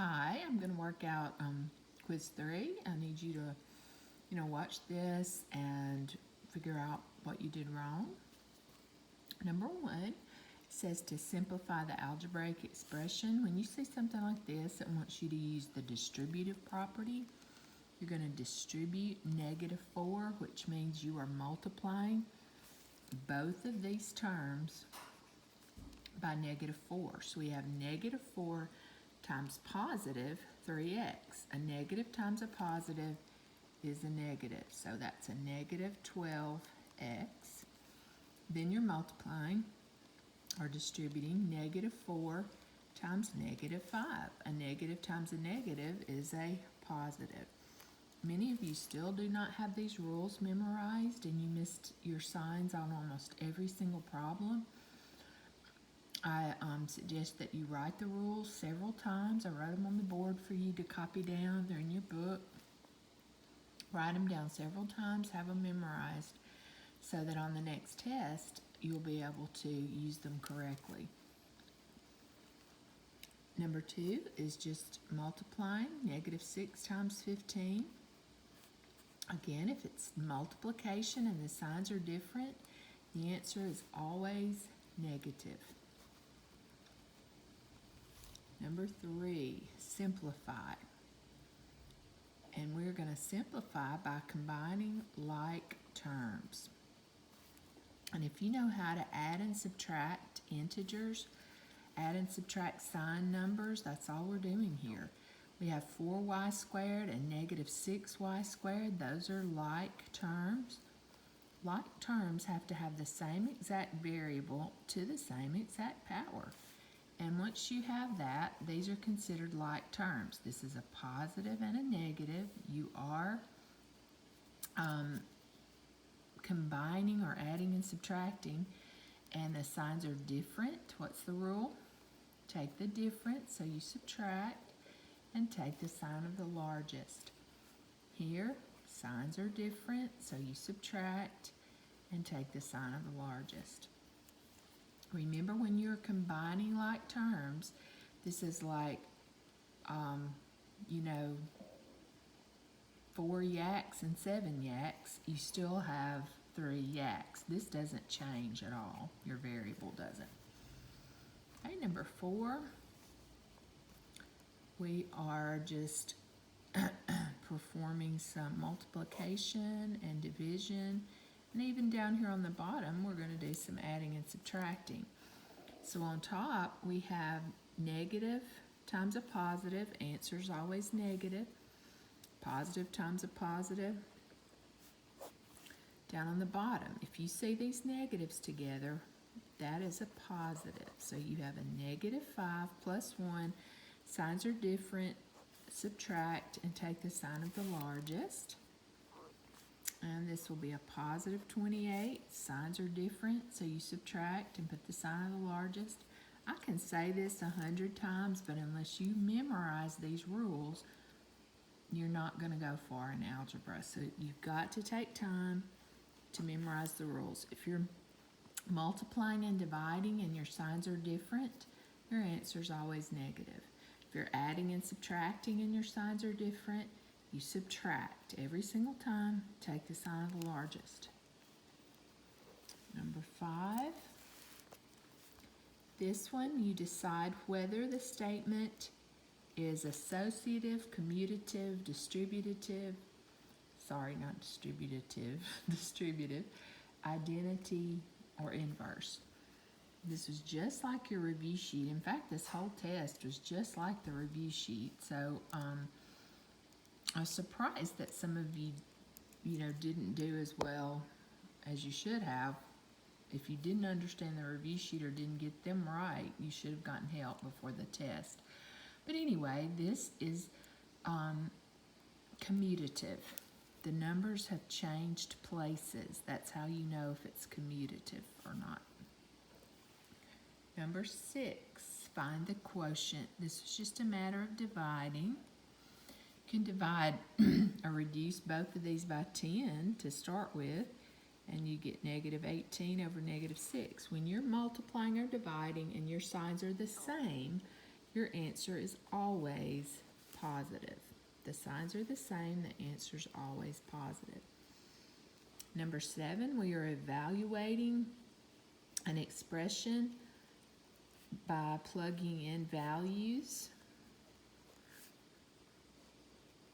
Hi, I'm going to work out quiz 3. I need you to, watch this and figure out what you did wrong. Number 1 says to simplify the algebraic expression. When you see something like this, it wants you to use the distributive property. You're going to distribute -4, which means you are multiplying both of these terms by -4. So we have -4 times positive 3x. A negative times a positive is a negative. So that's a -12x. Then you're multiplying or distributing -4 times -5. A negative times a negative is a positive. Many of you still do not have these rules memorized and you missed your signs on almost every single problem. I suggest that you write the rules several times. I wrote them on the board for you to copy down. They're in your book. Write them down several times, have them memorized so that on the next test you'll be able to use them correctly. Number 2 is just multiplying -6 times 15. Again, if it's multiplication and the signs are different, the answer is always negative. Number 3, simplify. And we're going to simplify by combining like terms. And if you know how to add and subtract integers, add and subtract sign numbers, that's all we're doing here. We have 4y squared and -6y squared. Those are like terms. Like terms have to have the same exact variable to the same exact power. And once you have that, these are considered like terms. This is a positive and a negative. You are combining or adding and subtracting, and the signs are different. What's the rule? Take the difference, so you subtract, and take the sign of the largest. Here, signs are different, so you subtract and take the sign of the largest. Remember, when you're combining like terms, this is like, 4 yaks and 7 yaks, you still have 3 yaks. This doesn't change at all. Your variable doesn't. Okay, number 4, we are just performing some multiplication and division. And even down here on the bottom, we're going to do some adding and subtracting. So on top, we have negative times a positive. Answer's always negative. Positive times a positive. Down on the bottom, if you see these negatives together, that is a positive. So you have a -5 plus 1. Signs are different. Subtract and take the sign of the largest. And this will be a positive 28. Signs are different, so you subtract and put the sign of the largest. I can say this 100 times, but unless you memorize these rules, you're not going to go far in algebra. So you've got to take time to memorize the rules. If you're multiplying and dividing and your signs are different, your answer is always negative. If you're adding and subtracting and your signs are different, you subtract every single time, take the sign of the largest. Number 5, this one, you decide whether the statement is associative, commutative, distributive, distributive, identity, or inverse. This was just like your review sheet. In fact, this whole test was just like the review sheet. So I was surprised that some of you, didn't do as well as you should have. If you didn't understand the review sheet or didn't get them right, you should have gotten help before the test. But anyway, this is commutative. The numbers have changed places. That's how you know if it's commutative or not. Number 6, find the quotient. This is just a matter of dividing. You can divide or reduce both of these by 10 to start with, and you get -18 over -6. When you're multiplying or dividing and your signs are the same, your answer is always positive. The signs are the same, the answer's always positive. Number 7, we are evaluating an expression by plugging in values.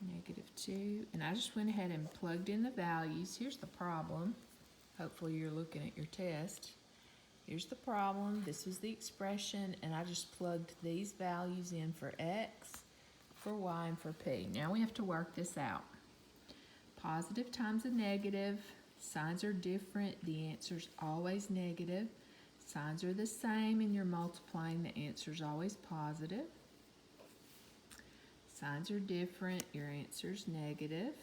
-2, and I just went ahead and plugged in the values. Here's the problem. Hopefully you're looking at your test. Here's the problem. This is the expression, and I just plugged these values in for x, for y, and for p. Now we have to work this out. Positive times a negative. Signs are different. The answer's always negative. Signs are the same, and you're multiplying. The answer's always positive. Signs are different. Your answer's negative.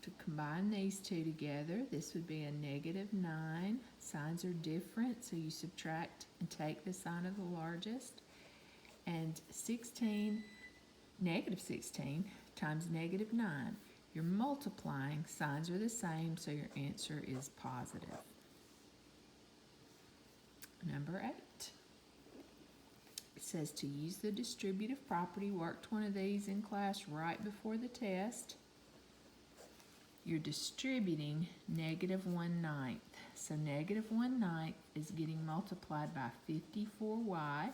To combine these two together, this would be a -9. Signs are different, so you subtract and take the sign of the largest. And -16 times -9. You're multiplying. Signs are the same, so your answer is positive. Number 8. It says to use the distributive property. Worked one of these in class right before the test. You're distributing -1/9. So -1/9 is getting multiplied by 54y,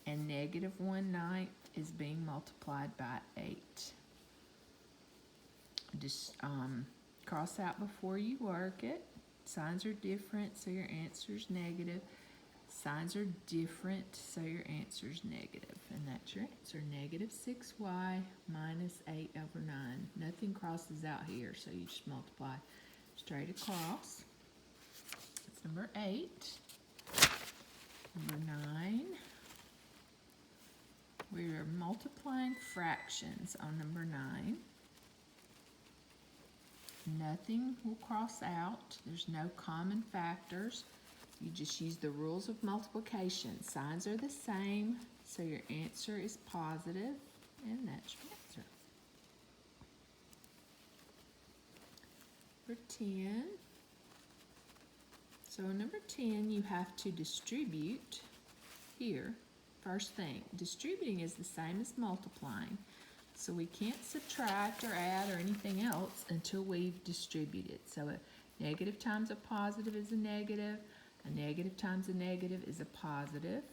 and -1/9 is being multiplied by 8. Just cross out before you work it. Signs are different, so your answer's negative. Signs are different, so your answer's negative. And that's your answer, -6y minus 8/9. Nothing crosses out here, so you just multiply straight across. That's number 8. Number 9. We are multiplying fractions on number 9. Nothing will cross out. There's no common factors. You just use the rules of multiplication. Signs are the same, so your answer is positive, and that's your answer. Number 10. So in number 10, you have to distribute here. First thing, distributing is the same as multiplying. So we can't subtract or add or anything else until we've distributed. So a negative times a positive is a negative. A negative times a negative is a positive.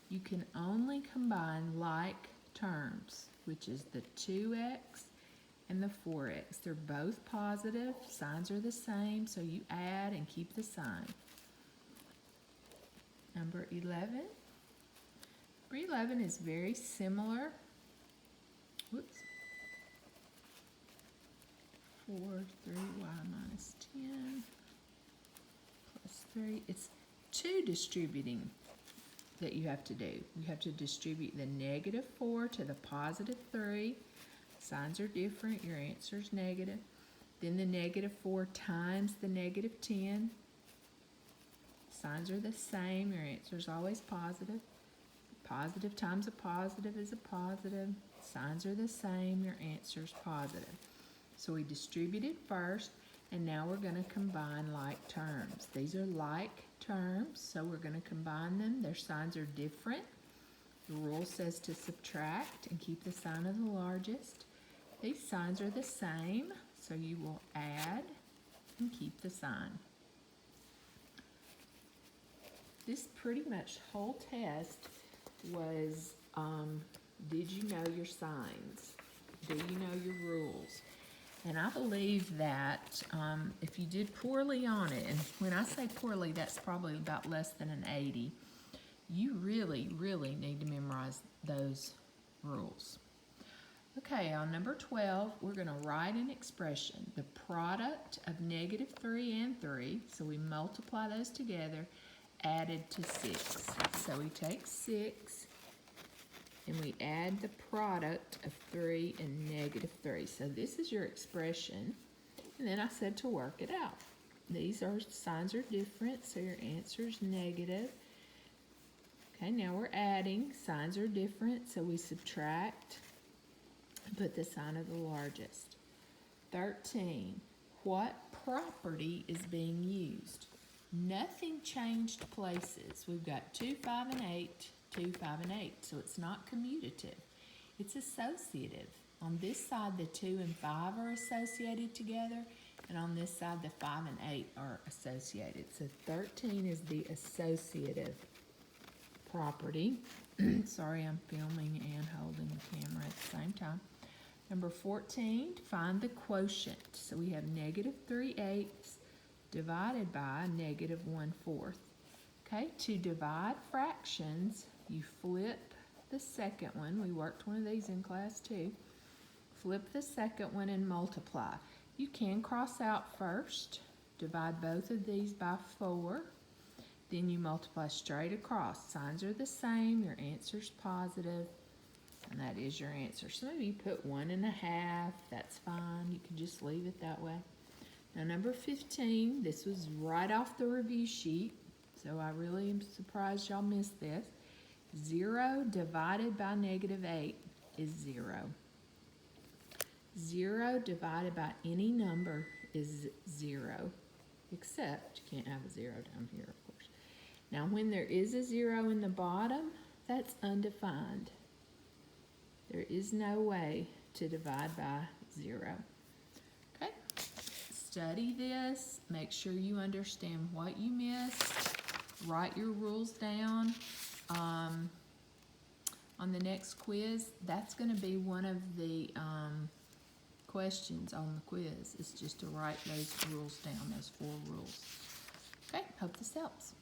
You can only combine like terms, which is the 2x and the 4x. They're both positive. Signs are the same, so you add and keep the sign. Number 11. Number 11 is very similar. Whoops. 4, 3y minus 10 plus 3. It's 2 distributing that you have to do. You have to distribute the -4 to the +3. Signs are different. Your answer is negative. Then the -4 times the -10. Signs are the same. Your answer is always positive. Positive times a positive is a positive. Signs are the same. Your answer is positive. So we distributed first, and now we're going to combine like terms. These are like terms, so we're going to combine them. Their signs are different. The rule says to subtract and keep the sign of the largest. These signs are the same, so you will add and keep the sign. This pretty much whole test was, did you know your signs? Do you know your rules? And I believe that if you did poorly on it, and when I say poorly, that's probably about less than an 80, you really, really need to memorize those rules. Okay, on number 12, we're going to write an expression, the product of -3 and 3, so we multiply those together, added to 6. So we take 6, and we add the product of 3 and -3. So this is your expression, and then I said to work it out. These signs are different, so your answer is negative. Okay, now we're adding. Signs are different, so we subtract and put the sign of the largest. 13. What property is being used? Nothing changed places. We've got 2, 5, and 8, 2, 5, and 8. So it's not commutative. It's associative. On this side, the 2 and 5 are associated together, and on this side, the 5 and 8 are associated. So 13 is the associative property. Sorry, I'm filming and holding the camera at the same time. Number 14, find the quotient. So we have negative 3/8 divided by negative 1/4. Okay, to divide fractions, you flip the second one. We worked one of these in class too. Flip the second one and multiply. You can cross out first. Divide both of these by 4. Then you multiply straight across. Signs are the same. Your answer's positive. And that is your answer. So maybe you put 1.5. That's fine. You can just leave it that way. Now number 15. This was right off the review sheet. So I really am surprised y'all missed this. 0 divided by negative 8 is 0. 0 divided by any number is 0. Except you can't have a 0 down here, of course. Now when there is a 0 in the bottom, that's undefined. There is no way to divide by 0. Okay? Study this. Make sure you understand what you missed. Write your rules down. On the next quiz, that's going to be one of the questions on the quiz. It's just to write those rules down, those 4 rules. Okay, hope this helps.